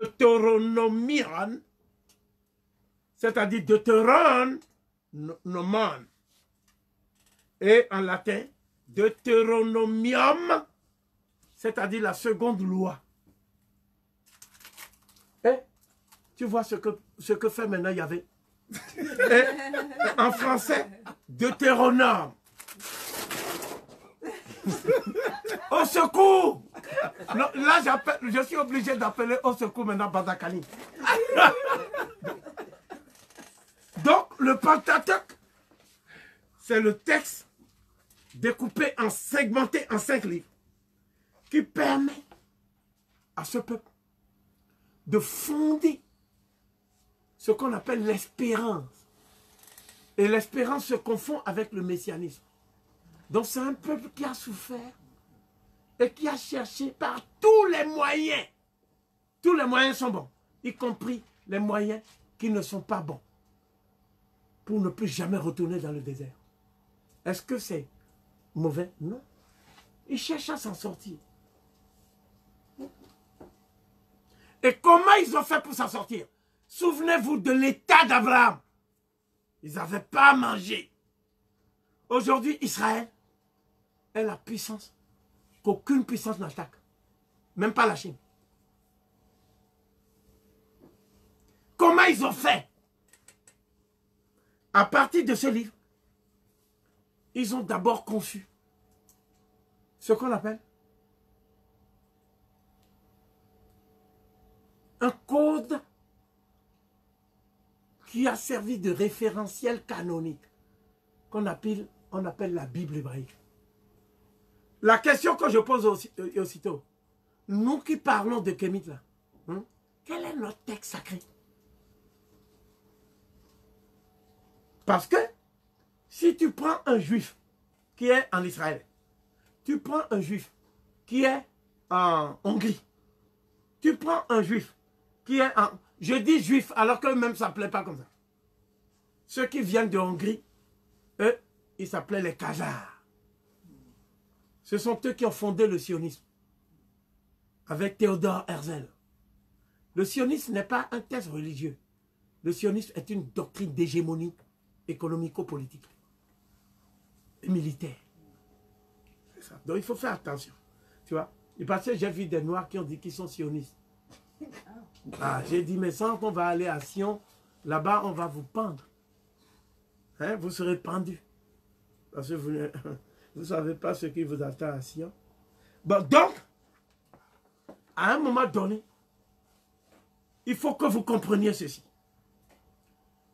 Deutéronomion, c'est-à-dire Deutéronomon, et en latin, Deutéronomium, c'est-à-dire la seconde loi. Et tu vois ce que fait maintenant Yahvé. Et en français, Deutéronome. Au secours! Non, là, je suis obligé d'appeler au secours maintenant Badakani. Donc, le Pentateuque, c'est le texte découpé segmenté en 5 livres qui permet à ce peuple de fonder ce qu'on appelle l'espérance. Et l'espérance se confond avec le messianisme. Donc c'est un peuple qui a souffert et qui a cherché par tous les moyens. Tous les moyens sont bons, y compris les moyens qui ne sont pas bons, pour ne plus jamais retourner dans le désert. Est-ce que c'est mauvais? Non. Ils cherchent à s'en sortir. Et comment ils ont fait pour s'en sortir? Souvenez-vous de l'état d'Abraham. Ils n'avaient pas à manger. Aujourd'hui, Israël est la puissance qu'aucune puissance n'attaque. Même pas la Chine. Comment ils ont fait? À partir de ce livre, ils ont d'abord conçu ce qu'on appelle un code qui a servi de référentiel canonique, qu'on appelle la Bible hébraïque. La question que je pose aussitôt, nous qui parlons de Kémite là, quel est notre texte sacré? Parce que si tu prends un juif qui est en Israël, tu prends un juif qui est en Hongrie, tu prends un juif qui est en... Je dis juif alors qu'eux-mêmes ne s'appelaient pas comme ça. Ceux qui viennent de Hongrie, eux, ils s'appelaient les Khazars. Ce sont eux qui ont fondé le sionisme avec Théodore Herzl. Le sionisme n'est pas un texte religieux. Le sionisme est une doctrine d'hégémonie économico-politique et militaire. C'est ça. Donc il faut faire attention. Tu vois, et parce que j'ai vu des Noirs qui ont dit qu'ils sont sionistes. Ah, j'ai dit, mais sans qu'on va aller à Sion, là-bas, on va vous pendre. Hein, vous serez pendus. Parce que vous ne savez pas ce qui vous attend à Sion. Bon, donc, à un moment donné, il faut que vous compreniez ceci.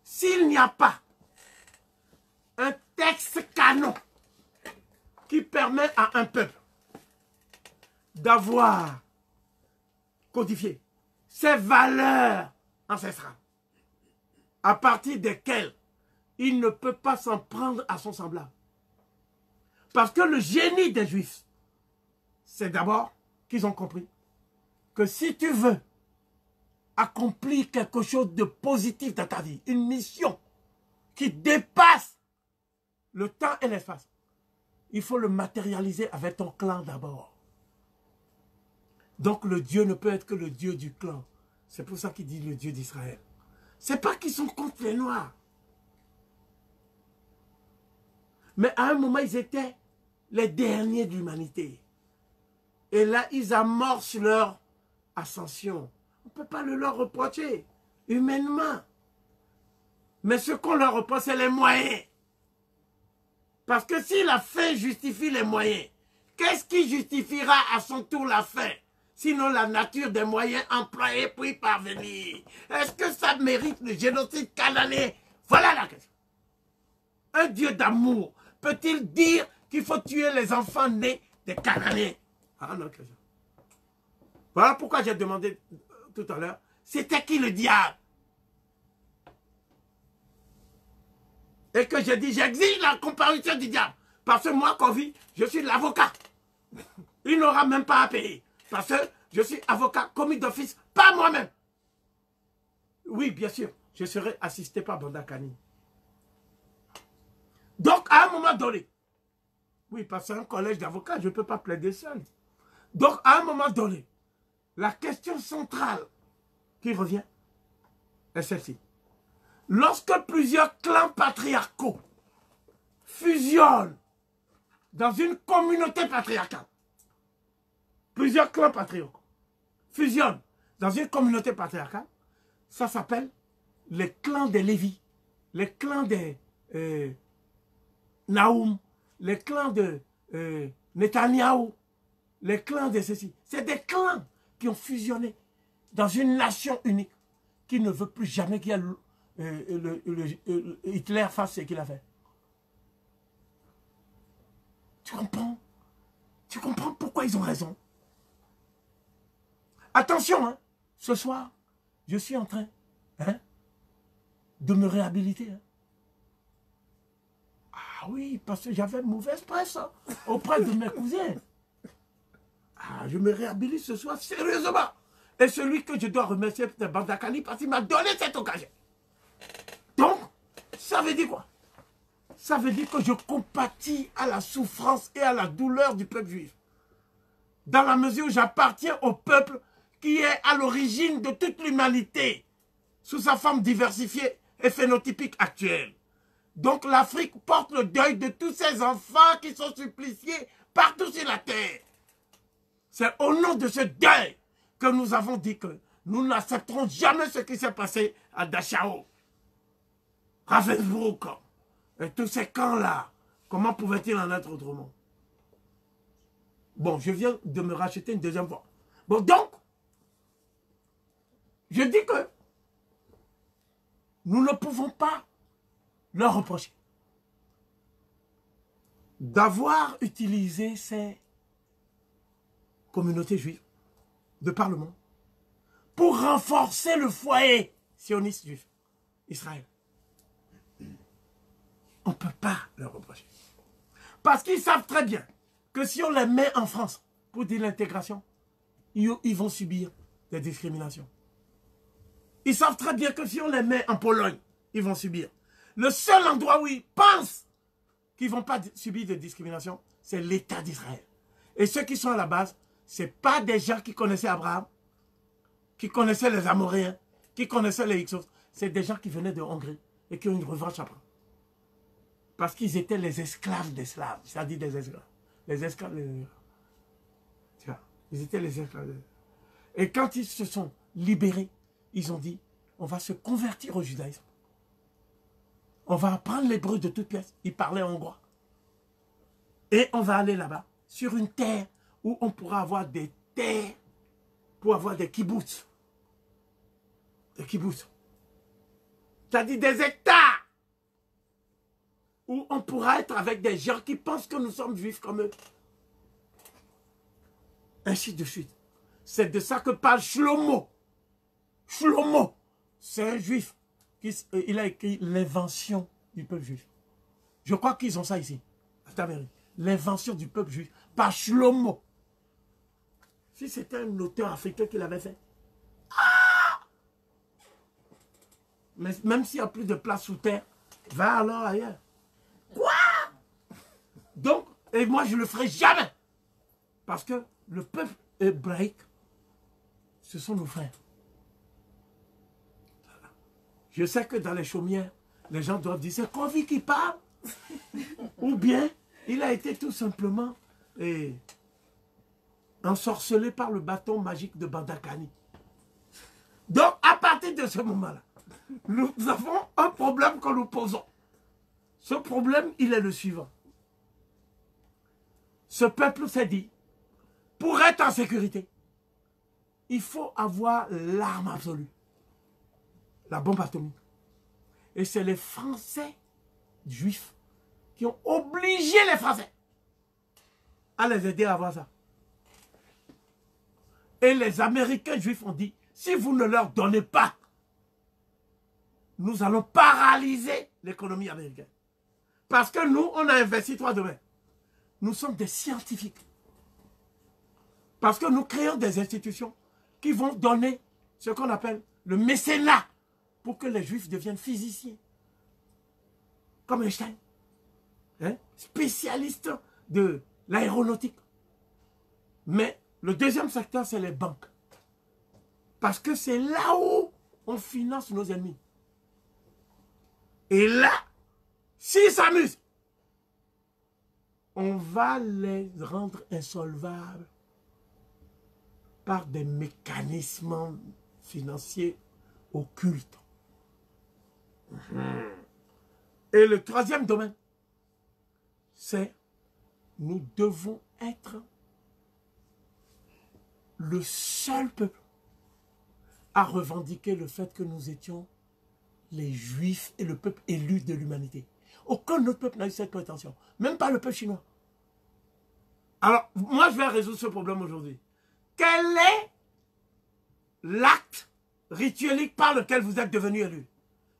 S'il n'y a pas un texte canon qui permet à un peuple d'avoir codifié ses valeurs ancestrales, à partir desquelles il ne peut pas s'en prendre à son semblable. Parce que le génie des Juifs, c'est d'abord qu'ils ont compris que si tu veux accomplir quelque chose de positif dans ta vie, une mission qui dépasse le temps et l'espace, il faut le matérialiser avec ton clan d'abord. Donc le Dieu ne peut être que le Dieu du clan. C'est pour ça qu'il dit le Dieu d'Israël. C'est pas qu'ils sont contre les Noirs. Mais à un moment, ils étaient les derniers de l'humanité. Et là, ils amorcent leur ascension. On ne peut pas le leur reprocher, humainement. Mais ce qu'on leur reproche, c'est les moyens. Parce que si la fin justifie les moyens, qu'est-ce qui justifiera à son tour la fin? Sinon la nature des moyens employés pour y parvenir. Est-ce que ça mérite le génocide cananéen? Voilà la question. Un Dieu d'amour peut-il dire qu'il faut tuer les enfants nés des Cananéens? Ah non, question. Voilà pourquoi j'ai demandé tout à l'heure, c'était qui le diable? Et que j'ai dit, j'exige la comparution du diable. Parce que moi, Kofi, je suis l'avocat. Il n'aura même pas à payer. Parce que je suis avocat commis d'office, pas moi-même. Oui, bien sûr, je serai assisté par Bandakani. Donc, à un moment donné, oui, parce que c'est un collège d'avocats, je ne peux pas plaider seul. Donc, à un moment donné, la question centrale qui revient est celle-ci. Lorsque plusieurs clans patriarcaux fusionnent dans une communauté patriarcale, plusieurs clans patriarcaux fusionnent dans une communauté patriarcale, ça s'appelle les clans des Lévi, les clans des Naoum, les clans de Netanyahou, les clans de ceci. C'est des clans qui ont fusionné dans une nation unique qui ne veut plus jamais qu'il y ait Hitler fasse ce qu'il a fait. Tu comprends? Tu comprends pourquoi ils ont raison? Attention, hein, ce soir, je suis en train de me réhabiliter. Hein. Ah oui, parce que j'avais mauvaise presse hein, auprès de mes cousins. Ah, je me réhabilite ce soir sérieusement. Et celui que je dois remercier, c'est Bandakani parce qu'il m'a donné cette occasion. Donc, ça veut dire quoi? Ça veut dire que je compatis à la souffrance et à la douleur du peuple juif. Dans la mesure où j'appartiens au peuple qui est à l'origine de toute l'humanité, sous sa forme diversifiée et phénotypique actuelle. Donc l'Afrique porte le deuil de tous ces enfants qui sont suppliciés partout sur la terre. C'est au nom de ce deuil que nous avons dit que nous n'accepterons jamais ce qui s'est passé à Dachau, Ravensbrück et tous ces camps-là. Comment pouvait-il en être autrement? Bon, je viens de me racheter une deuxième fois. Bon, donc, je dis que nous ne pouvons pas leur reprocher d'avoir utilisé ces communautés juives de parlement pour renforcer le foyer sioniste juif, Israël. On ne peut pas leur reprocher. Parce qu'ils savent très bien que si on les met en France pour dire l'intégration, ils vont subir des discriminations. Ils savent très bien que si on les met en Pologne, ils vont subir. Le seul endroit où ils pensent qu'ils ne vont pas subir de discrimination, c'est l'État d'Israël. Et ceux qui sont à la base, ce n'est pas des gens qui connaissaient Abraham, qui connaissaient les Amoréens, qui connaissaient les Hyksos. C'est des gens qui venaient de Hongrie et qui ont une revanche à prendre. Parce qu'ils étaient les esclaves des Slaves, c'est-à-dire des esclaves. Les esclaves des esclaves. Tu vois, ils étaient les esclaves des esclaves. Et quand ils se sont libérés, ils ont dit, on va se convertir au judaïsme. On va apprendre l'hébreu de toutes pièces. Ils parlaient hongrois. Et on va aller là-bas, sur une terre où on pourra avoir des terres pour avoir des kibbutz. Des kibbutz. C'est-à-dire des hectares où on pourra être avec des gens qui pensent que nous sommes juifs comme eux. Ainsi de suite. C'est de ça que parle Shlomo. Shlomo, c'est un juif. Il a écrit l'invention du peuple juif. Je crois qu'ils ont ça ici, à Taberny. L'invention du peuple juif par Shlomo. Si c'était un auteur africain qui l'avait fait. Ah! Mais même s'il n'y a plus de place sous terre, va alors ailleurs. Quoi? Donc, et moi je ne le ferai jamais. Parce que le peuple hébraïque, ce sont nos frères. Je sais que dans les chaumières, les gens doivent dire, c'est Kofi qui parle. Ou bien, il a été tout simplement ensorcelé par le bâton magique de Bandakani. Donc, à partir de ce moment-là, nous avons un problème que nous posons. Ce problème, il est le suivant. Ce peuple s'est dit, pour être en sécurité, il faut avoir l'arme absolue. La bombe atomique. Et c'est les Français juifs qui ont obligé les Français à les aider à avoir ça. Et les Américains juifs ont dit, si vous ne leur donnez pas, nous allons paralyser l'économie américaine. Parce que nous, on a investi 3 domaines. Nous sommes des scientifiques. Parce que nous créons des institutions qui vont donner ce qu'on appelle le mécénat pour que les Juifs deviennent physiciens. Comme Einstein. Hein? Spécialiste de l'aéronautique. Mais le deuxième secteur, c'est les banques. Parce que c'est là où on finance nos ennemis. Et là, s'ils s'amusent, on va les rendre insolvables par des mécanismes financiers occultes. Et le troisième domaine, c'est nous devons être le seul peuple à revendiquer le fait que nous étions les Juifs et le peuple élu de l'humanité. Aucun autre peuple n'a eu cette prétention, même pas le peuple chinois. Alors, moi je vais résoudre ce problème aujourd'hui. Quel est l'acte rituelique par lequel vous êtes devenus élus?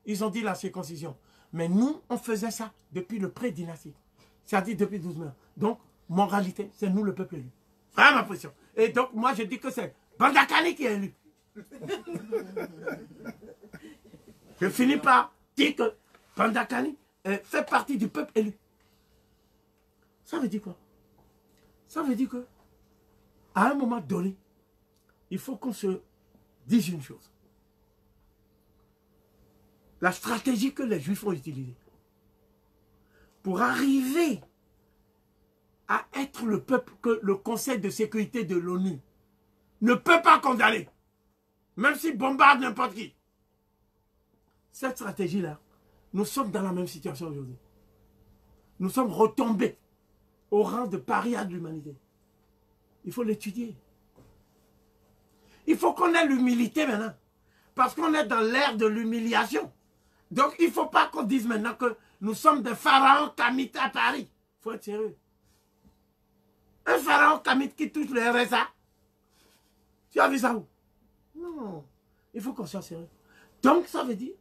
Ils ont dit la circoncision. Mais nous, on faisait ça depuis le pré-dynastique. C'est-à-dire depuis 12 000 ans. Donc, moralité, c'est nous le peuple élu. Vraiment ma position. Et donc, moi, je dis que c'est Bandakani qui est élu. Je finis par dire que Bandakani fait partie du peuple élu. Ça veut dire quoi? Ça veut dire que, à un moment donné, il faut qu'on se dise une chose. La stratégie que les Juifs ont utilisée pour arriver à être le peuple que le Conseil de sécurité de l'ONU ne peut pas condamner, même s'il bombarde n'importe qui. Cette stratégie-là, nous sommes dans la même situation aujourd'hui. Nous sommes retombés au rang de paria de l'humanité. Il faut l'étudier. Il faut qu'on ait l'humilité maintenant. Parce qu'on est dans l'ère de l'humiliation. Donc, il ne faut pas qu'on dise maintenant que nous sommes des pharaons kamites à Paris. Il faut être sérieux. Un pharaon kamite qui touche le RSA. Tu as vu ça où? Non. Il faut qu'on soit sérieux. Donc, ça veut dire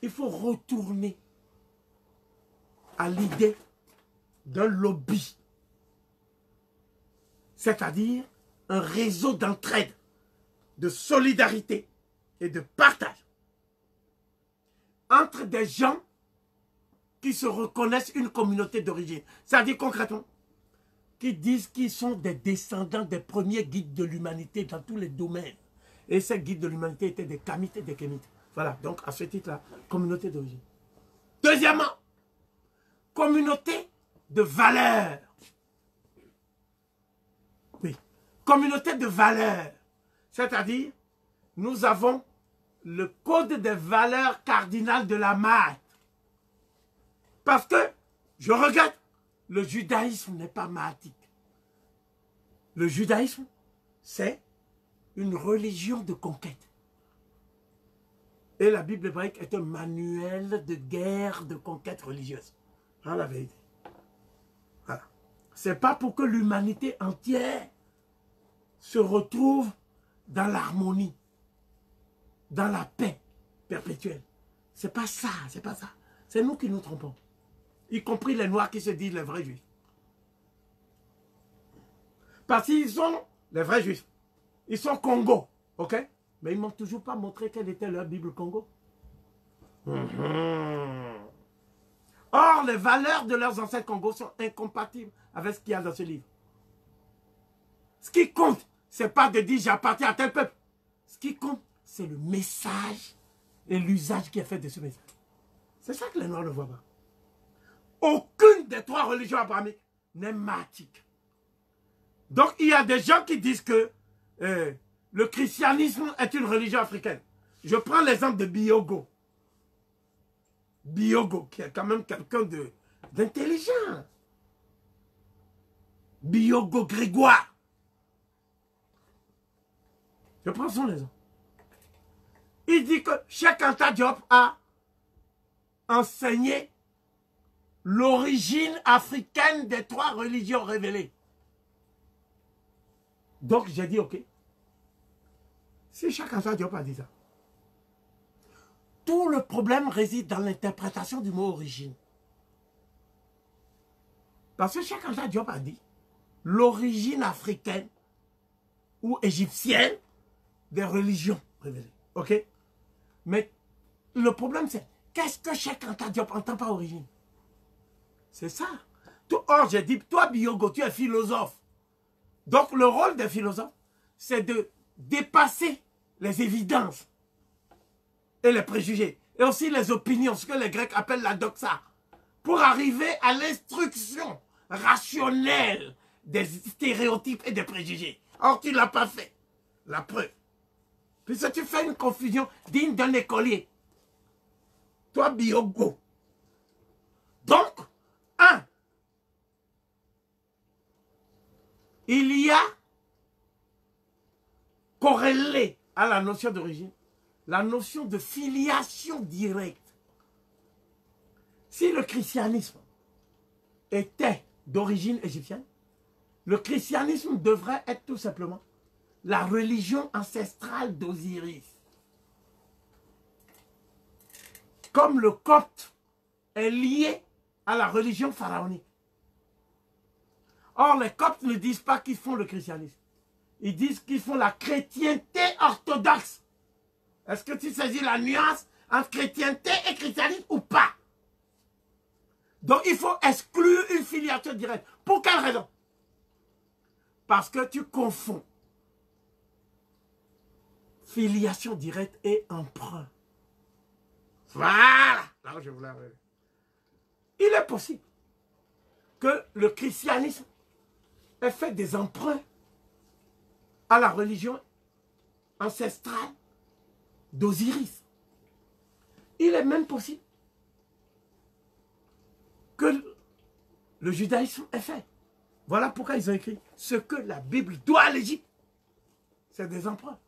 il faut retourner à l'idée d'un lobby. C'est-à-dire un réseau d'entraide, de solidarité et de partage entre des gens qui se reconnaissent une communauté d'origine. C'est-à-dire concrètement, qui disent qu'ils sont des descendants des premiers guides de l'humanité dans tous les domaines. Et ces guides de l'humanité étaient des Kamites et des Kémites. Voilà, donc à ce titre-là, communauté d'origine. Deuxièmement, communauté de valeurs. Oui, communauté de valeurs. C'est-à-dire, nous avons le code des valeurs cardinales de la Maat. Parce que, je regarde, le judaïsme n'est pas mahatique. Le judaïsme, c'est une religion de conquête. Et la Bible hébraïque est un manuel de guerre, de conquête religieuse. Voilà la vérité. Voilà. C'est pas pour que l'humanité entière se retrouve dans l'harmonie, dans la paix perpétuelle. C'est pas ça, c'est pas ça. C'est nous qui nous trompons. Y compris les Noirs qui se disent les vrais Juifs. Parce qu'ils sont les vrais Juifs. Ils sont Congo, ok? Mais ils ne m'ont toujours pas montré quelle était leur Bible Congo. Or, les valeurs de leurs ancêtres Congo sont incompatibles avec ce qu'il y a dans ce livre. Ce qui compte, ce n'est pas de dire j'appartiens à tel peuple. Ce qui compte, c'est le message et l'usage qui est fait de ce message. C'est ça que les Noirs ne voient pas. Aucune des trois religions abrahamiques n'est mahatique. Donc, il y a des gens qui disent que le christianisme est une religion africaine. Je prends l'exemple de Biogo. Biogo, qui est quand même quelqu'un d'intelligent. Biogo Grégoire. Je prends son exemple. Il dit que Cheikh Anta Diop a enseigné l'origine africaine des trois religions révélées. Donc j'ai dit ok. Si Cheikh Anta Diop a dit ça, tout le problème réside dans l'interprétation du mot origine. Parce que Cheikh Anta Diop a dit l'origine africaine ou égyptienne des religions révélées. Ok? Mais le problème c'est, qu'est-ce que Cheikh Anta Diop entend par origine? C'est ça. Or j'ai dit, toi Biogo, tu es philosophe. Donc le rôle des philosophes, c'est de dépasser les évidences et les préjugés. Et aussi les opinions, ce que les Grecs appellent la doxa. Pour arriver à l'instruction rationnelle des stéréotypes et des préjugés. Or, tu ne l'as pas fait. La preuve. Puisque tu fais une confusion digne d'un écolier. Toi, Biogo. Donc, il y a corrélé à la notion d'origine, la notion de filiation directe. Si le christianisme était d'origine égyptienne, le christianisme devrait être tout simplement la religion ancestrale d'Osiris. Comme le copte est lié à la religion pharaonique. Or, les coptes ne disent pas qu'ils font le christianisme. Ils disent qu'ils font la chrétienté orthodoxe. Est-ce que tu saisis la nuance entre chrétienté et christianisme ou pas? Donc, il faut exclure une filiation directe. Pour quelle raison? Parce que tu confonds filiation directe et emprunt. Voilà. Là où je voulais arriver. Il est possible que le christianisme ait fait des emprunts à la religion ancestrale d'Osiris. Il est même possible que le judaïsme ait fait. Voilà pourquoi ils ont écrit ce que la Bible doit à l'Égypte. C'est des emprunts.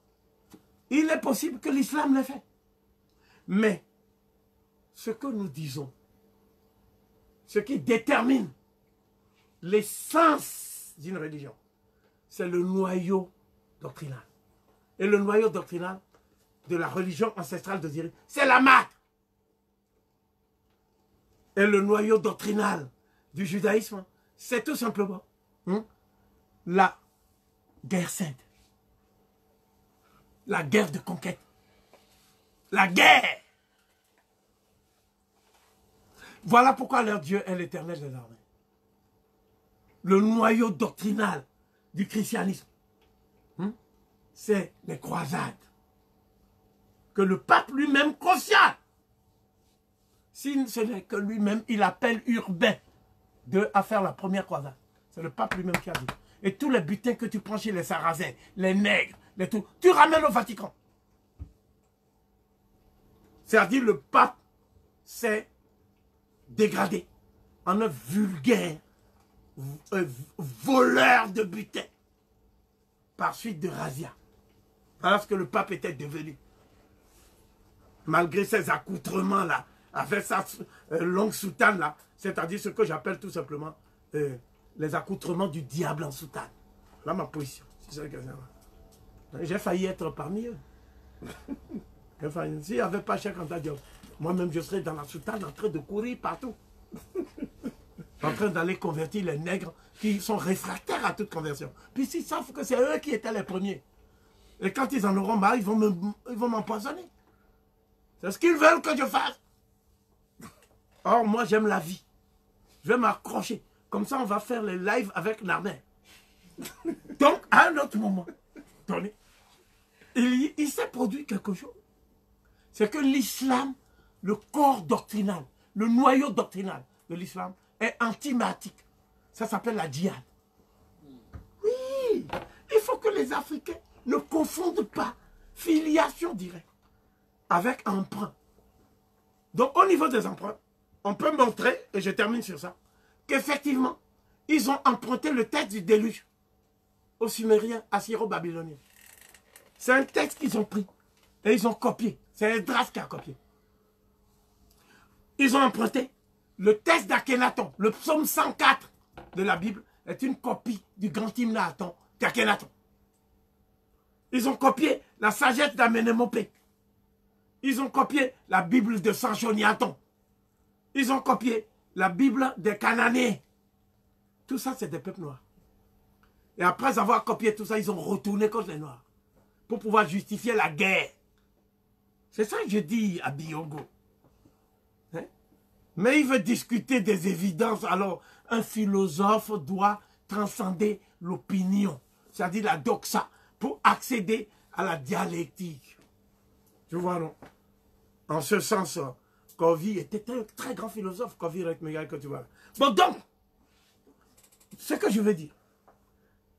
Il est possible que l'islam l'ait fait. Mais ce que nous disons, ce qui détermine l'essence d'une religion, c'est le noyau doctrinal. Et le noyau doctrinal de la religion ancestrale d'Osiris, c'est la Mat. Et le noyau doctrinal du judaïsme, c'est tout simplement la guerre sainte. La guerre de conquête. La guerre. Voilà pourquoi leur Dieu est l'Éternel des armées. Le noyau doctrinal du christianisme, c'est les croisades. Que le pape lui-même cautionne. Si ce n'est que lui-même, il appelle Urbain à faire la première croisade. C'est le pape lui-même qui a dit. Et tous les butins que tu prends chez les Sarrasins, les nègres, les tout, tu ramènes au Vatican. C'est-à-dire le pape s'est dégradé en un vulgaire voleur de butin par suite de razzia. Voilà ce que le pape était devenu. Malgré ses accoutrements là, avec sa longue soutane là, c'est-à-dire ce que j'appelle tout simplement les accoutrements du diable en soutane. Là ma position. J'ai failli être parmi eux. S'il n'y avait pas Cheikh Anta Diop, moi-même je serais dans la soutane en train de courir partout. En train d'aller convertir les nègres qui sont réfractaires à toute conversion. Puis ils savent que c'est eux qui étaient les premiers. Et quand ils en auront marre, ils vont m'empoisonner. C'est ce qu'ils veulent que je fasse. Or, moi, j'aime la vie. Je vais m'accrocher. Comme ça, on va faire les lives avec Narmer. Donc, à un autre moment, attendez, il s'est produit quelque chose. C'est que l'islam, le corps doctrinal, le noyau doctrinal de l'islam est antimatique. Ça s'appelle la djihad. Oui, il faut que les Africains ne confondent pas filiation directe avec emprunt. Donc, au niveau des emprunts, on peut montrer, et je termine sur ça, qu'effectivement, ils ont emprunté le texte du déluge aux Sumériens, Assyro-Babyloniens. C'est un texte qu'ils ont pris et ils ont copié. C'est Esdras qui a copié. Ils ont emprunté le texte d'Akhenaton. Le psaume 104 de la Bible est une copie du grand hymne à Aton d'Akhenaton. Ils ont copié la sagesse d'Amenemopé. Ils ont copié la Bible de Sanchoniaton. Ils ont copié la Bible des Cananéens. Tout ça, c'est des peuples noirs. Et après avoir copié tout ça, ils ont retourné contre les Noirs pour pouvoir justifier la guerre. C'est ça que je dis à Biogo. Hein? Mais il veut discuter des évidences. Alors, un philosophe doit transcender l'opinion, c'est-à-dire la doxa, pour accéder à la dialectique. Tu vois, non? En ce sens, Covey était un très grand philosophe, Covey Rekmegai, que tu vois. Bon, donc, ce que je veux dire,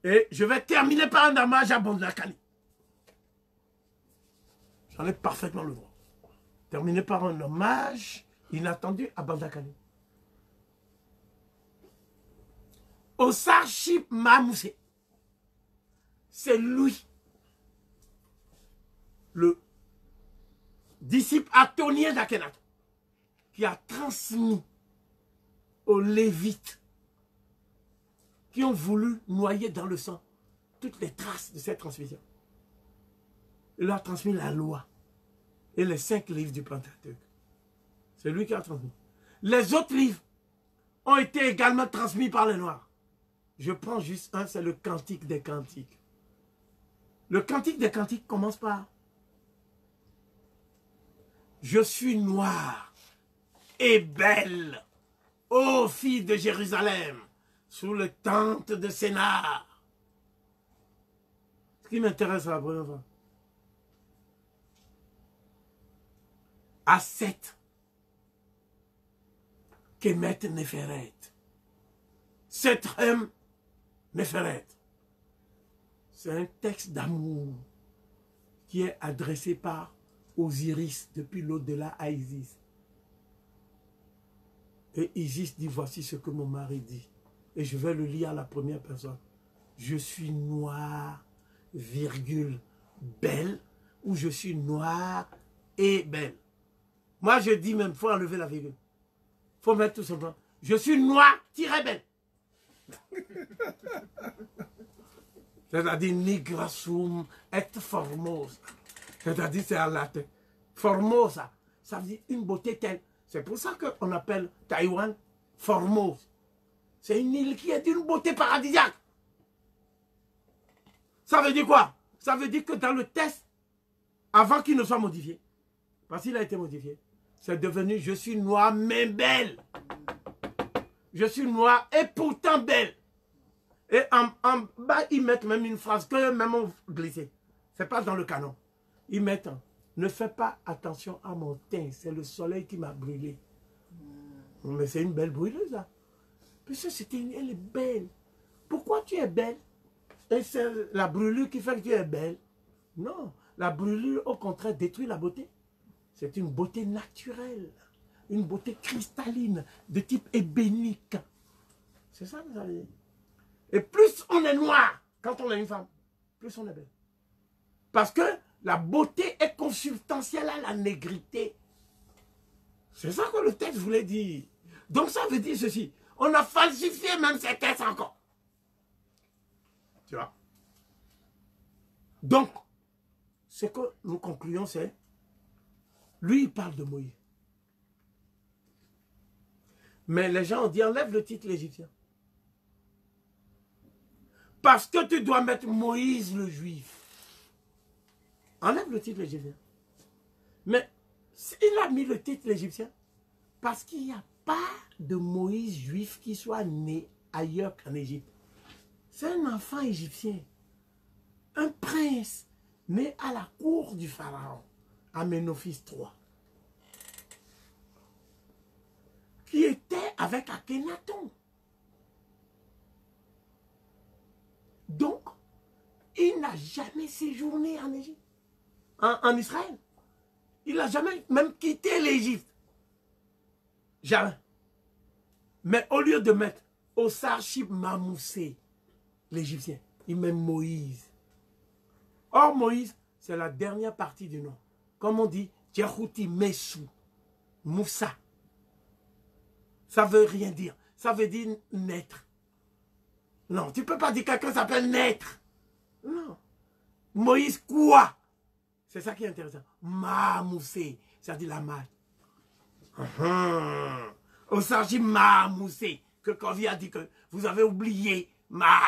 et je vais terminer par un hommage à Bondakani. J'en ai parfaitement le droit. Terminer par un hommage inattendu à Bondakani. Osar Ship Mamoussé, c'est lui, le disciple atonien d'Akhenaton, qui a transmis aux Lévites qui ont voulu noyer dans le sang toutes les traces de cette transmission. Il leur a transmis la loi et les 5 livres du Pentateuque. C'est lui qui a transmis. Les autres livres ont été également transmis par les Noirs. Je prends juste un, c'est le Cantique des Cantiques. Le Cantique des Cantiques commence par « Je suis noire et belle, ô fille de Jérusalem, sous le tente de Sénar. » Ce qui m'intéresse à la première fois. À 7, Kemet Neferet. 7 Neferet. C'est un texte d'amour qui est adressé par Osiris depuis l'au-delà à Isis. Et Isis dit, voici ce que mon mari dit. Et je vais le lire à la première personne. Je suis noire, virgule, belle, ou je suis noire et belle. Moi, je dis même, il faut enlever la virgule. Il faut mettre tout simplement, je suis noire, belle. C'est-à-dire, nigrasum et formosa. C'est-à-dire, c'est en latin. Formosa, ça veut dire une beauté telle. C'est pour ça qu'on appelle Taïwan Formose. C'est une île qui est d'une beauté paradisiaque. Ça veut dire quoi? Ça veut dire que dans le test, avant qu'il ne soit modifié, parce qu'il a été modifié, c'est devenu je suis noire mais belle. Je suis noire et pourtant belle. Et en bas, ils mettent même une phrase que même on glissé. Ce n'est pas dans le canon. Ils mettent ne fais pas attention à mon teint, c'est le soleil qui m'a brûlé. Mais c'est une belle brûleuse là. Parce que elle est belle. Pourquoi tu es belle? Et c'est la brûlure qui fait que tu es belle? Non, la brûlure au contraire détruit la beauté. C'est une beauté naturelle, une beauté cristalline, de type ébénique. C'est ça que ça veut dire. Et plus on est noir quand on est une femme, plus on est belle. Parce que la beauté est consubstantielle à la négrité. C'est ça que le texte voulait dire. Donc ça veut dire ceci. On a falsifié même ces textes encore. Tu vois? Donc, ce que nous concluons, c'est, lui, il parle de Moïse. Mais les gens ont dit, enlève le titre l'Égyptien. Parce que tu dois mettre Moïse le Juif. Enlève le titre l'Égyptien. Mais il a mis le titre l'Égyptien parce qu'il n'y a pas de Moïse juif qui soit né ailleurs qu'en Égypte. C'est un enfant égyptien. Un prince né à la cour du pharaon, Amenophis III. Qui était avec Akhenaton. Donc, il n'a jamais séjourné en Égypte. En Israël. Il n'a jamais même quitté l'Égypte. Jamais. Mais au lieu de mettre Osar Ship Mamoussé, l'Égyptien, il met Moïse. Or, Moïse, c'est la dernière partie du nom. Comme on dit, Djehouti Messou, Moussa. Ça veut rien dire. Ça veut dire naître. Non, tu ne peux pas dire que quelqu'un s'appelle naître. Non. Moïse quoi? C'est ça qui est intéressant. Mamoussé, c'est-à-dire la malle. Au s'agit Mamoussé, que Covey a dit que vous avez oublié Ma.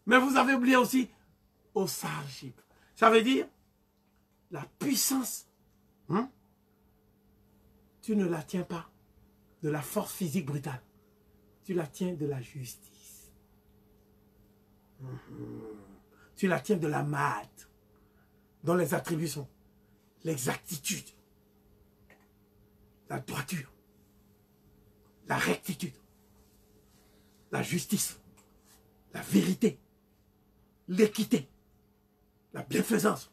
Mais vous avez oublié aussi au Sargib. Ça veut dire la puissance. Tu ne la tiens pas de la force physique brutale. Tu la tiens de la justice. tu la tiens de la Maat, dont les attributs sont l'exactitude, la droiture, la rectitude, la justice, la vérité, l'équité, la bienfaisance,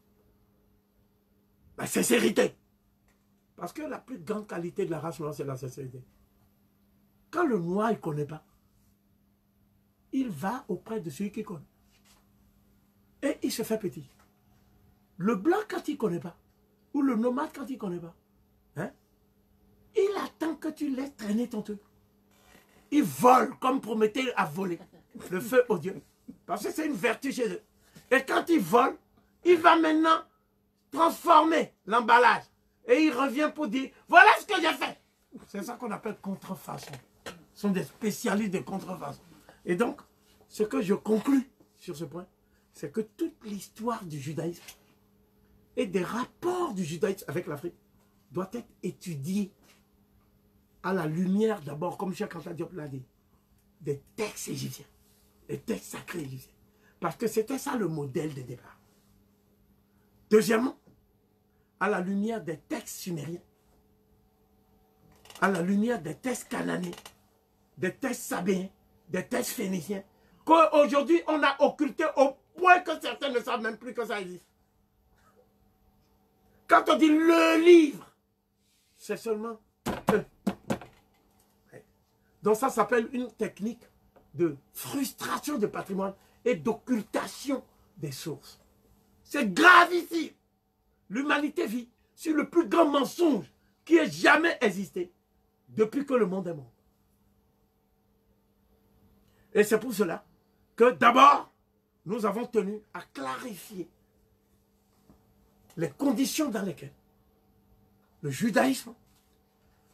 la sincérité. Parce que la plus grande qualité de la race noire, c'est la sincérité. Quand le noir ne connaît pas, il va auprès de celui qui connaît. Et il se fait petit. Le blanc, quand il ne connaît pas, ou le nomade, quand il ne connaît pas, hein, il attend que tu laisses traîner ton truc. Il vole, comme Prométhée a volé le feu aux dieux. Parce que c'est une vertu chez eux. Et quand il vole, il va maintenant transformer l'emballage. Et il revient pour dire, voilà ce que j'ai fait. C'est ça qu'on appelle contrefaçon. Ce sont des spécialistes de contrefaçon. Et donc, ce que je conclus sur ce point, c'est que toute l'histoire du judaïsme et des rapports du judaïsme avec l'Afrique doit être étudiée à la lumière d'abord, comme Cheikh Anta Diop l'a dit, des textes égyptiens, des textes sacrés égyptiens. Parce que c'était ça le modèle de départ. Deuxièmement, à la lumière des textes sumériens, à la lumière des textes cananéens, des textes sabéens, des textes phéniciens, qu'aujourd'hui on a occulté au point que certains ne savent même plus que ça existe. Quand on dit le livre, c'est seulement eux. Donc ça s'appelle une technique de frustration de patrimoine et d'occultation des sources. C'est gravissime. L'humanité vit sur le plus grand mensonge qui ait jamais existé depuis que le monde est monde. Et c'est pour cela que d'abord, nous avons tenu à clarifier les conditions dans lesquelles le judaïsme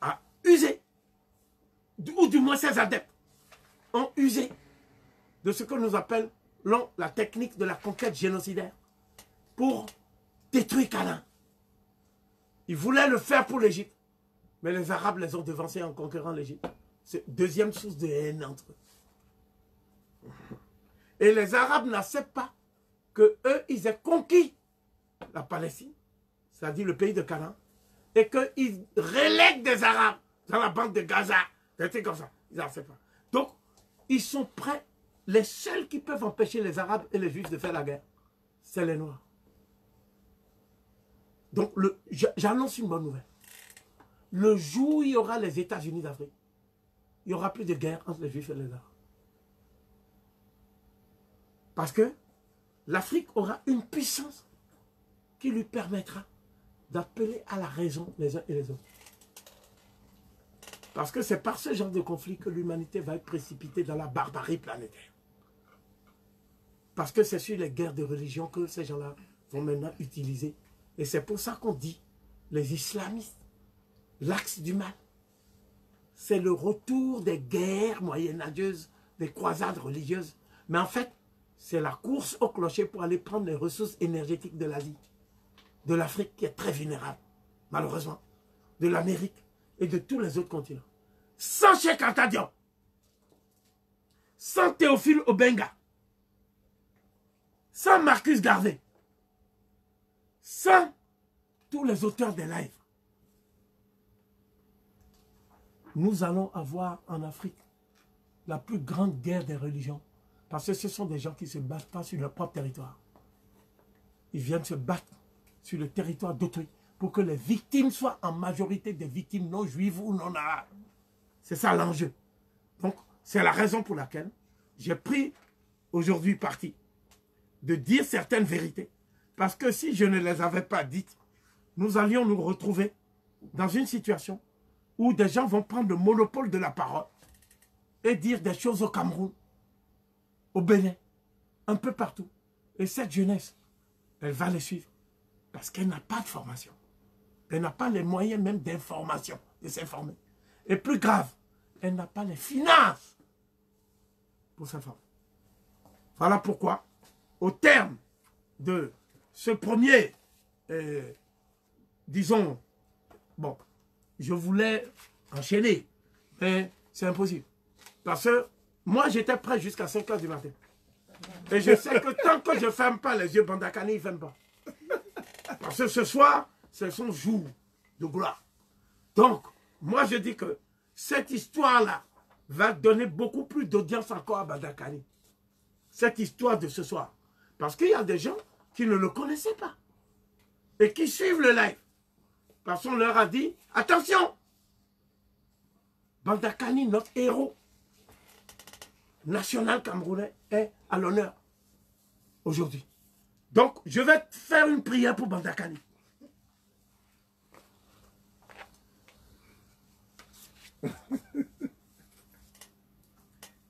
a usé, ou du moins ses adeptes ont usé de ce que nous appelons la technique de la conquête génocidaire pour détruire Canaan. Ils voulaient le faire pour l'Égypte, mais les Arabes les ont devancés en conquérant l'Égypte. C'est deuxième source de haine entre eux. Et les Arabes n'acceptent pas qu'eux, ils aient conquis la Palestine, c'est-à-dire le pays de Canaan, et qu'ils relèguent des Arabes dans la bande de Gaza, des trucs comme ça. Ils n'acceptent pas. Donc, ils sont prêts. Les seuls qui peuvent empêcher les Arabes et les Juifs de faire la guerre, c'est les Noirs. Donc, j'annonce une bonne nouvelle. Le jour où il y aura les États-Unis d'Afrique, il n'y aura plus de guerre entre les Juifs et les Arabes. Parce que l'Afrique aura une puissance qui lui permettra d'appeler à la raison les uns et les autres. Parce que c'est par ce genre de conflit que l'humanité va être précipitée dans la barbarie planétaire. Parce que c'est sur les guerres de religion que ces gens-là vont maintenant utiliser. Et c'est pour ça qu'on dit, les islamistes, l'axe du mal, c'est le retour des guerres moyenâgeuses, des croisades religieuses. Mais en fait, c'est la course au clocher pour aller prendre les ressources énergétiques de l'Asie, de l'Afrique qui est très vulnérable, malheureusement, de l'Amérique et de tous les autres continents. Sans Cheikh Anta Diop, sans Théophile Obenga, sans Marcus Garvey, sans tous les auteurs des livres, nous allons avoir en Afrique la plus grande guerre des religions. Parce que ce sont des gens qui ne se battent pas sur leur propre territoire. Ils viennent se battre sur le territoire d'autrui pour que les victimes soient en majorité des victimes non juives ou non arabes. C'est ça l'enjeu. Donc, c'est la raison pour laquelle j'ai pris aujourd'hui parti de dire certaines vérités. Parce que si je ne les avais pas dites, nous allions nous retrouver dans une situation où des gens vont prendre le monopole de la parole et dire des choses au Cameroun, au Bénin, un peu partout. Et cette jeunesse, elle va les suivre. Parce qu'elle n'a pas de formation. Elle n'a pas les moyens même d'information, de s'informer. Et plus grave, elle n'a pas les finances pour s'informer. Voilà pourquoi, au terme de ce premier, disons, bon, je voulais enchaîner, mais c'est impossible. Parce que moi, j'étais prêt jusqu'à 5 h du matin. Et je sais que tant que je ne ferme pas les yeux, Bandakani, il ne ferme pas. Parce que ce soir, c'est son jour de gloire. Donc, moi je dis que cette histoire-là va donner beaucoup plus d'audience encore à Bandakani. Cette histoire de ce soir. Parce qu'il y a des gens qui ne le connaissaient pas. Et qui suivent le live. Parce qu'on leur a dit, attention, Bandakani, notre héros national camerounais, est à l'honneur aujourd'hui. Donc, je vais faire une prière pour Bandakani.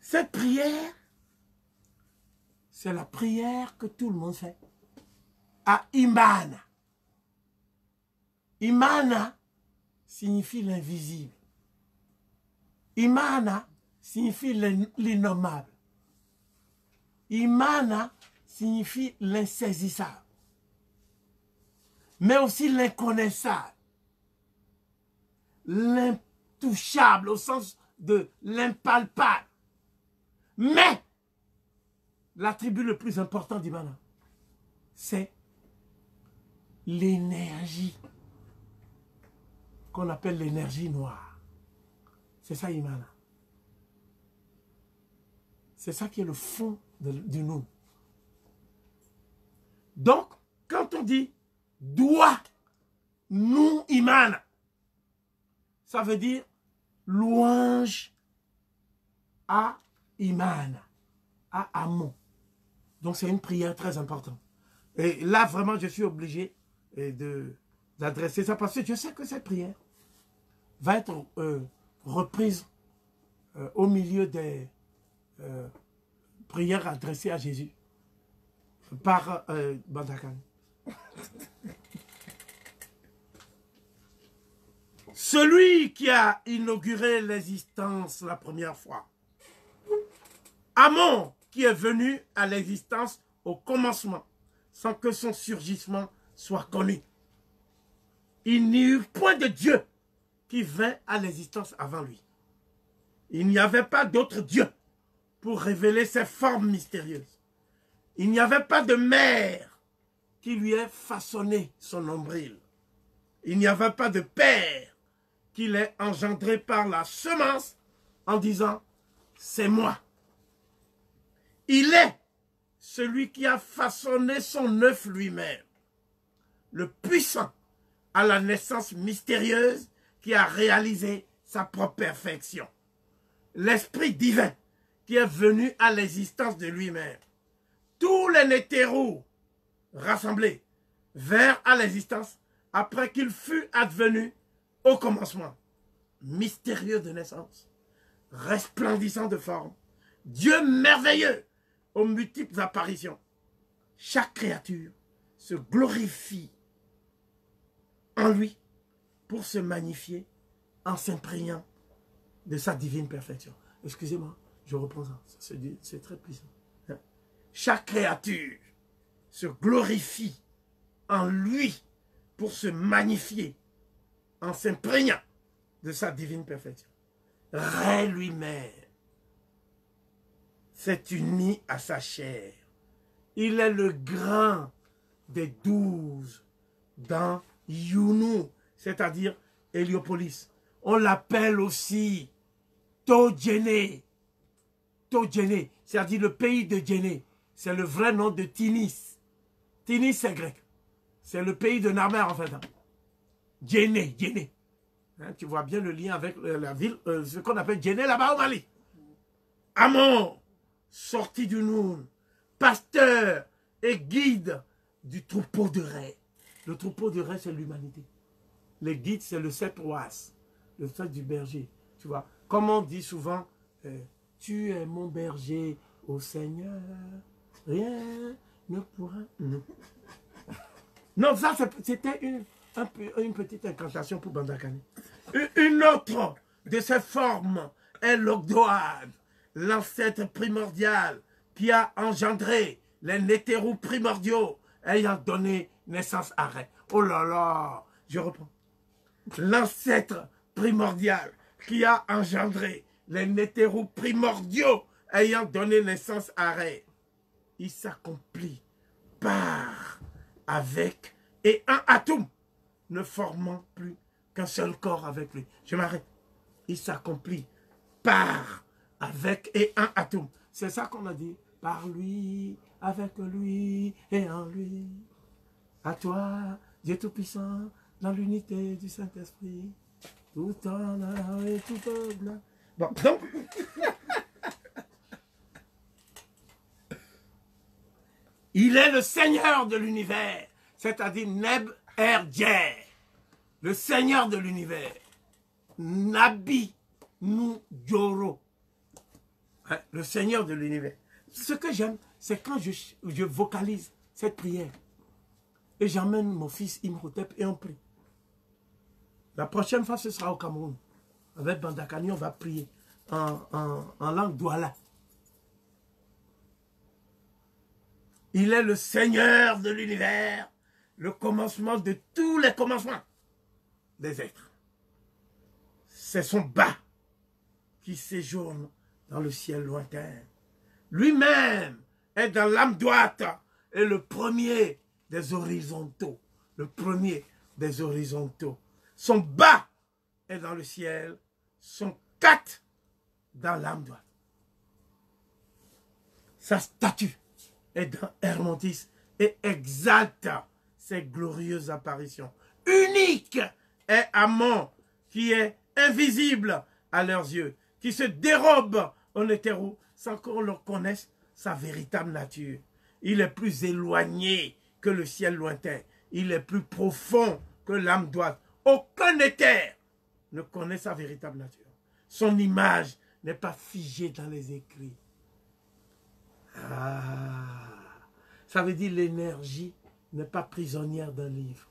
Cette prière, c'est la prière que tout le monde fait à Imana. Imana signifie l'invisible. Imana signifie l'innommable. Imana signifie l'insaisissable. Mais aussi l'inconnaissable. L'intouchable au sens de l'impalpable. Mais l'attribut le plus important d'Imana, c'est l'énergie qu'on appelle l'énergie noire. C'est ça Imana. C'est ça qui est le fond du nous. Donc, quand on dit « doit nous Imana », ça veut dire louange à Imana, à Amon. Donc, c'est une prière très importante. Et là, vraiment, je suis obligé d'adresser ça parce que je sais que cette prière va être reprise au milieu des prières adressées à Jésus par Bandakani. Celui qui a inauguré l'existence la première fois. Amon qui est venu à l'existence au commencement, sans que son surgissement soit connu. Il n'y eut point de Dieu qui vint à l'existence avant lui. Il n'y avait pas d'autre Dieu pour révéler ses formes mystérieuses. Il n'y avait pas de mère qui lui ait façonné son nombril. Il n'y avait pas de père qui l'ait engendré par la semence en disant « c'est moi ». Il est celui qui a façonné son œuf lui-même, le puissant à la naissance mystérieuse qui a réalisé sa propre perfection. L'Esprit divin qui est venu à l'existence de lui-même. Tous les nétéraux rassemblés vinrent à l'existence après qu'il fut advenu au commencement. Mystérieux de naissance, resplendissant de forme, Dieu merveilleux aux multiples apparitions. Chaque créature se glorifie en lui pour se magnifier en s'imprégnant de sa divine perfection. Excusez-moi, je reprends ça. C'est très puissant. Chaque créature se glorifie en lui pour se magnifier en s'imprégnant de sa divine perfection. Ré lui-même s'est uni à sa chair. Il est le grand des 12 dans Younou, c'est-à-dire Héliopolis. On l'appelle aussi Todjéné. Todjéné, c'est-à-dire le pays de Djéné. C'est le vrai nom de Tinis. Tinis, c'est grec. C'est le pays de Narmer, en fait. Djéné, Djéné. Hein, tu vois bien le lien avec la ville, ce qu'on appelle Djéné, là-bas au Mali. Amon, sorti du Noun, pasteur et guide du troupeau de Ré. Le troupeau de Ré, c'est l'humanité. Les guides, c'est le sept oas, le sept du berger. Tu vois, comme on dit souvent, tu es mon berger, ô Seigneur, rien ne pourra... Non, ça, c'était une petite incantation pour Bandakani. Une autre de ces formes est l'Ogdoad, l'ancêtre primordial qui a engendré les nétérous primordiaux ayant donné naissance à Ré. Oh là là, je reprends. L'ancêtre primordial qui a engendré les nétérous primordiaux ayant donné naissance à Ré. il s'accomplit par, avec et un atome, ne formant plus qu'un seul corps avec lui. Je m'arrête. Il s'accomplit par, avec et un atome. C'est ça qu'on a dit. Par lui, avec lui et en lui. À toi, Dieu Tout-Puissant, dans l'unité du Saint-Esprit. Tout en et tout en. Bon, donc. Il est le Seigneur de l'univers, c'est-à-dire Neb Erdjer, le Seigneur de l'univers. Nabi Nujoro, hein, le Seigneur de l'univers. Ce que j'aime, c'est quand je vocalise cette prière et j'emmène mon fils Imhotep et on prie. La prochaine fois, ce sera au Cameroun. Avec Bandakani, on va prier en langue douala. Il est le Seigneur de l'univers, le commencement de tous les commencements des êtres. C'est son bas qui séjourne dans le ciel lointain. Lui-même est dans l'âme droite et le premier des horizontaux. Le premier des horizontaux. Son bas est dans le ciel, son kat dans l'âme droite. Sa statue est dans Hermontis et exalte ses glorieuses apparitions. Unique est Amon, qui est invisible à leurs yeux, qui se dérobe en hétéro sans qu'on leur connaisse sa véritable nature. Il est plus éloigné que le ciel lointain. Il est plus profond que l'âme droite. Aucun éther ne connaît sa véritable nature. Son image n'est pas figée dans les écrits. Ah, ça veut dire l'énergie n'est pas prisonnière d'un livre.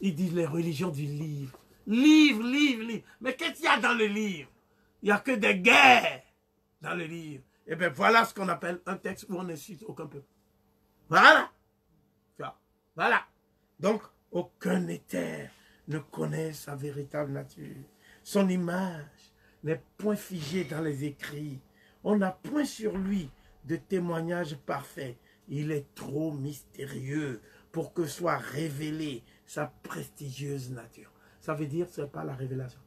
Ils disent les religions du livre. Livre, livre, livre. Mais qu'est-ce qu'il y a dans le livre? Il n'y a que des guerres dans le livre. Et bien voilà ce qu'on appelle un texte où on n'insulte aucun peuple. Voilà. Voilà. Donc, aucun éther ne connaît sa véritable nature. Son image n'est point figée dans les écrits. On n'a point sur lui de témoignage parfait. Il est trop mystérieux pour que soit révélée sa prestigieuse nature. Ça veut dire que ce n'est pas la révélation.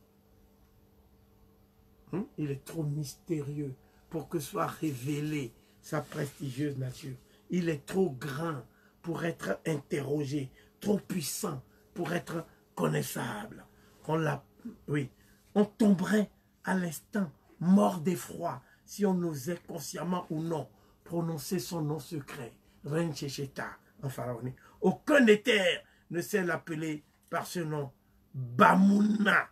Il est trop mystérieux pour que soit révélée sa prestigieuse nature. Il est trop grand pour être interrogé, trop puissant pour être connaissable. On tomberait à l'instant mort d'effroi si on osait consciemment ou non prononcer son nom secret. Renchecheta en pharaonique. Aucun éther ne sait l'appeler par ce nom. Bamouna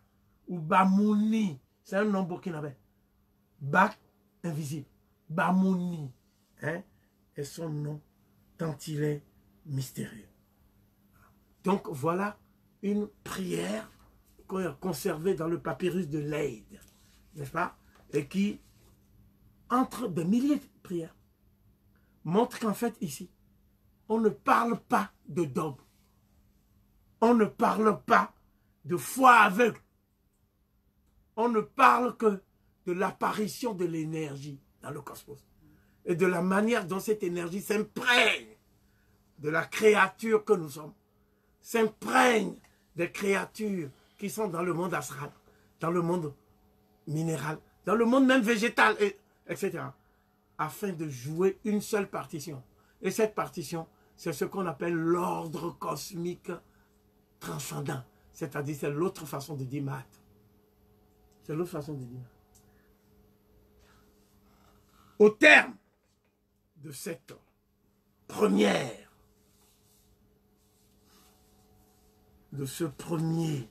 ou Bamouni, c'est un nom burkinabé. Bak, invisible. Bamouni, hein, est son nom tant il est mystérieux. Donc voilà une prière qu'on a conservée dans le papyrus de Leyde, n'est-ce pas? Et qui, entre des milliers de prières, montre qu'en fait ici, on ne parle pas de dogme. On ne parle pas de foi aveugle. On ne parle que de l'apparition de l'énergie dans le cosmos. Et de la manière dont cette énergie s'imprègne de la créature que nous sommes. S'imprègne des créatures qui sont dans le monde astral, dans le monde minéral, dans le monde même végétal, etc. Afin de jouer une seule partition. Et cette partition, c'est ce qu'on appelle l'ordre cosmique transcendant. C'est-à-dire, c'est l'autre façon de dire maths. C'est l'autre façon de dire. Au terme de cette première, de ce premier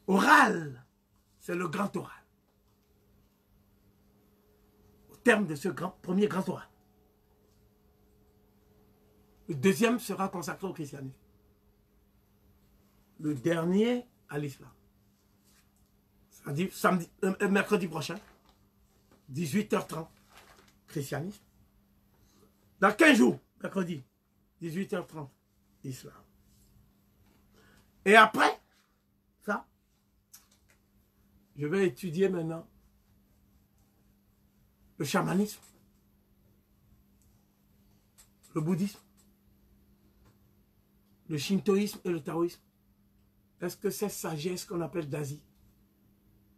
oral, c'est le grand oral. Au terme de ce premier grand oral. Le deuxième sera consacré au christianisme. Le dernier à l'islam. C'est-à-dire mercredi prochain, 18h30, christianisme. Dans 15 jours, mercredi, 18h30, islam. Et après, ça, je vais étudier maintenant le chamanisme le bouddhisme, le shintoïsme et le taoïsme, est-ce que cette sagesse qu'on appelle d'Asie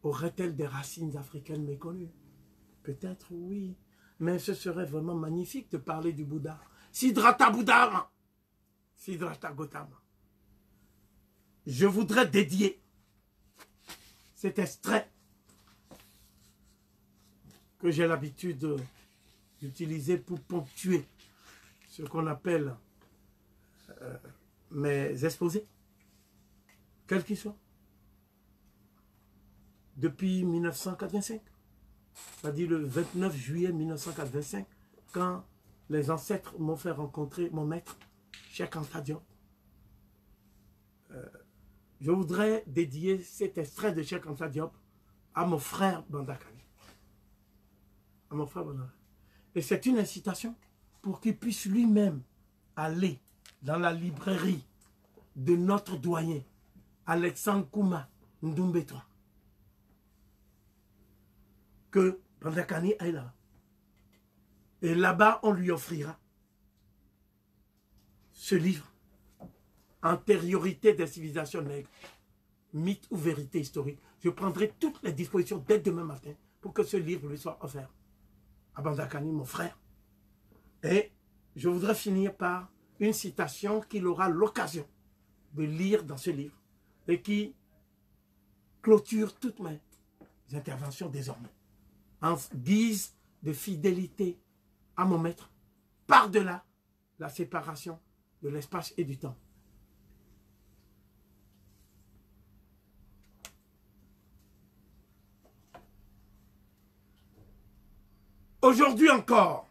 aurait-elle des racines africaines méconnues? Peut-être oui, mais ce serait vraiment magnifique de parler du Bouddha. Siddhartha Bouddha, Siddhartha Gautama. Je voudrais dédier cet extrait que j'ai l'habitude d'utiliser pour ponctuer ce qu'on appelle mes exposés, quels qu'ils soient, depuis 1985, c'est-à-dire le 29 juillet 1985, quand les ancêtres m'ont fait rencontrer mon maître, Cheikh Anta Diop. Je voudrais dédier cet extrait de Cheikh Anta Diop à mon frère Bandakani. À mon frère Bandakani. Et c'est une incitation pour qu'il puisse lui-même aller dans la librairie de notre doyen, Alexandre Kouma Ndoumbétois. Que Bandakani aille là. Et là-bas, on lui offrira ce livre, Antériorité des civilisations nègres, mythe ou vérité historique. Je prendrai toutes les dispositions dès demain matin pour que ce livre lui soit offert à Bandakani, mon frère. Et je voudrais finir par une citation qu'il aura l'occasion de lire dans ce livre et qui clôture toutes mes interventions désormais, en guise de fidélité à mon maître, par-delà la séparation de l'espace et du temps. Aujourd'hui encore,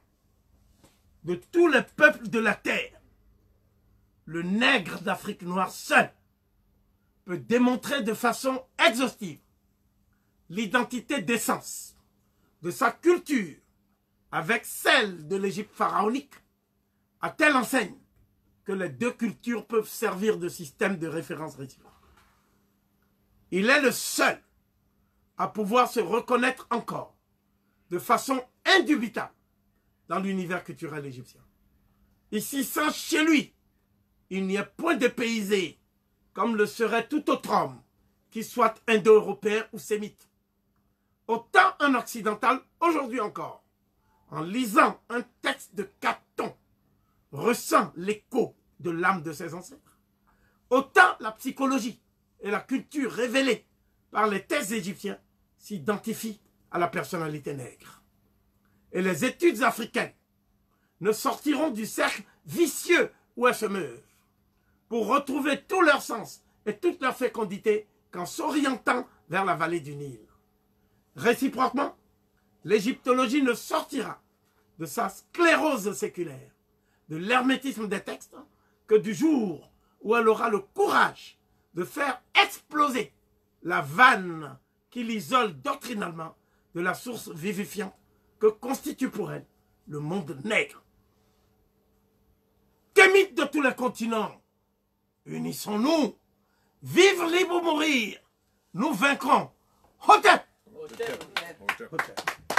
de tous les peuples de la terre, le nègre d'Afrique noire seul peut démontrer de façon exhaustive l'identité d'essence de sa culture avec celle de l'Égypte pharaonique, à telle enseigne que les deux cultures peuvent servir de système de référence réciproque. Il est le seul à pouvoir se reconnaître encore de façon indubitable dans l'univers culturel égyptien. Ici, sans chez lui, il n'y a point de dépaysé comme le serait tout autre homme, qui soit indo-européen ou sémite. Autant un occidental, aujourd'hui encore, en lisant un texte de Caton, ressent l'écho de l'âme de ses ancêtres, autant la psychologie et la culture révélée par les textes égyptiens s'identifient à la personnalité nègre. Et les études africaines ne sortiront du cercle vicieux où elles se meuvent pour retrouver tout leur sens et toute leur fécondité qu'en s'orientant vers la vallée du Nil. Réciproquement, l'égyptologie ne sortira de sa sclérose séculaire, de l'hermétisme des textes, que du jour où elle aura le courage de faire exploser la vanne qui l'isole doctrinalement de la source vivifiante que constitue pour elle le monde nègre. Kémites de tous les continents, unissons-nous, vive libre ou mourir, nous vaincrons. Hotep! Hotep. Hotep.